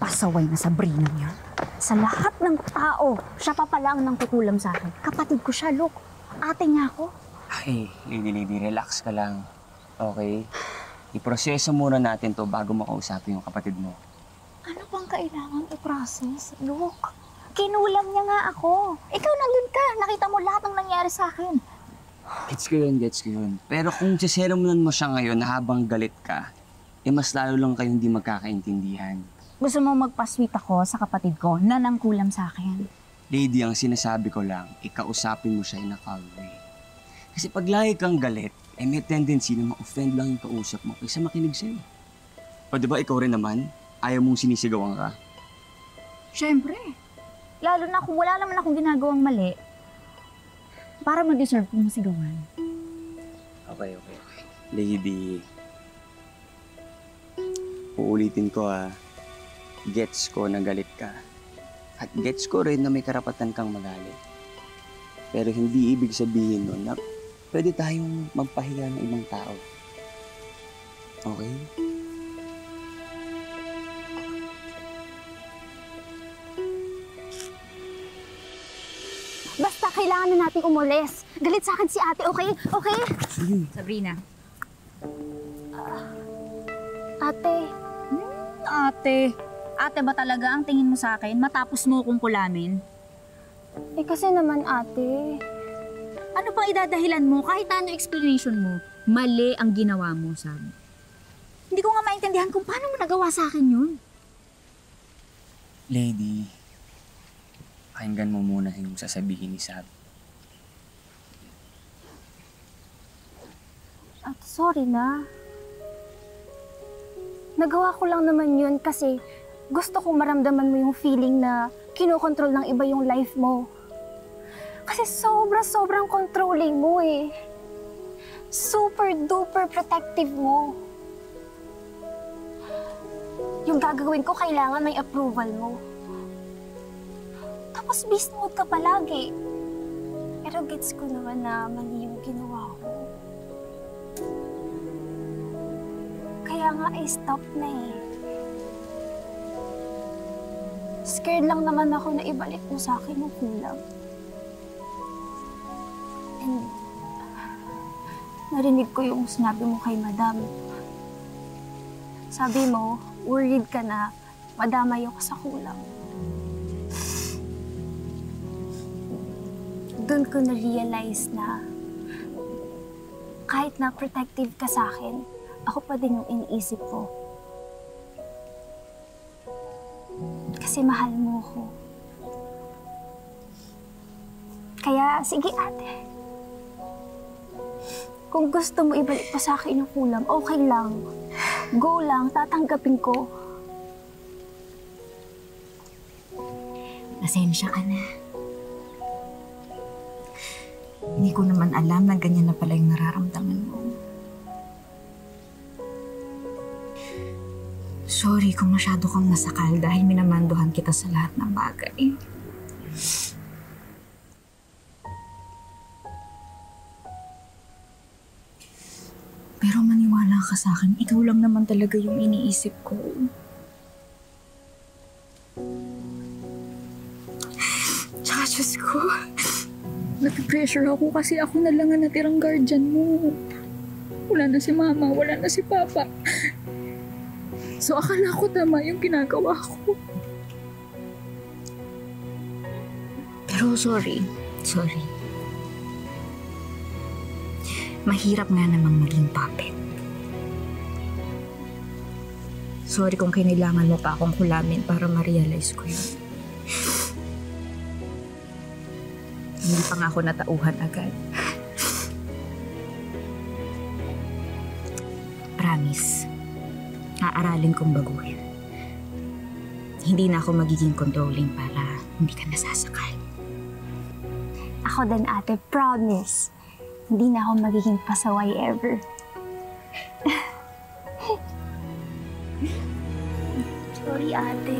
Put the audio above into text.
pasaway na Sabrina niya. Sa lahat ng tao, siya pa pala ang nangkukulam sa akin. Kapatid ko siya, look. Ate niya ako. Ay, lady, relax ka lang. Okay? Iproseso muna natin to bago makausapin yung kapatid mo. Ano bang kailangan i-process? Look, kinulam niya nga ako. Ikaw nandun ka. Nakita mo lahat ng nangyari sa akin. Gets ko yun. Pero kung siseramunan mo siya ngayon na habang galit ka, mas lalo lang kayong hindi magkakaintindihan. Gusto mo magpa-sweet ako sa kapatid ko na nangkulam sa akin? Lady, ang sinasabi ko lang, ikausapin mo siya in a calm way. Kasi pag lagi kang galit, may tendency na ma-offend lang yung kausap mo kaysa makinig sa'yo. O diba ikaw rin naman, ayaw mong sinisigawan ka? Siyempre. Lalo na kung wala naman akong ginagawang mali, para ma-deserve kong sigawan. Okay. Lady, uulitin ko gets ko na galit ka. At gets ko rin na may karapatan kang magalit. Pero hindi ibig sabihin nun na pwede tayong magpahiya ng ibang tao. Okay? Basta kailangan na natin umulis. Galit sa akin si ate, okay? Okay? Sige. Sabrina. Ate. Ate ba talaga ang tingin mo sa akin matapos mo kong kulamin? Kasi naman ate. Ano pang idadahilan mo kahit ano explanation mo? Mali ang ginawa mo, Sab. Hindi ko nga maintindihan kung paano mo nagawa sa akin yun. Lady, pakinggan mo muna yung sasabihin ni Sab. Ate, sorry na. Nagawa ko lang naman yun kasi gusto kong maramdaman mo yung feeling na kinokontrol ng iba yung life mo. Kasi sobrang controlling mo eh. Super duper protective mo. Yung gagawin ko kailangan may approval mo. Tapos beast mode ka palagi. Pero gets ko naman na mali yung ginawa ko. Kaya nga stop na eh. Scared lang naman ako na ibalik mo sa akin yung kulang. And narinig ko yung sinabi mo kay Madam. Sabi mo, worried ka na madamay ako sa kulang. Doon ko na-realize na kahit na protective ka sa akin, ako pa din yung iniisip ko. Kasi mahal mo ko. Kaya, sige ate. Kung gusto mo ibalik pa sa akin yung kulam, okay lang. Go lang, tatanggapin ko. Pasensya ka na. Hindi ko naman alam na ganyan na pala yung nararamdaman mo. Sorry kung masyado kang nasakal dahil minamanduhan kita sa lahat ng bagay. Pero maniwala ka sa akin, ikaw lang naman talaga yung iniisip ko. Tsaka, Diyos ko, napipressure ako kasi ako na lang ang natirang guardian mo. Wala na si Mama, wala na si Papa. So, akala ko tama yung ginagawa ko. Pero sorry. Mahirap nga namang maging puppet. Sorry kung kailangan mo pa akong kulamin para ma-realize ko yun. Hindi pa nga ako natauhan agad. Promise. Aaralin kong baguhin. Hindi na ako magiging controlling para hindi ka nasasakal. Ako din ate, promise. Hindi na ako magiging pasaway ever. Sorry ate.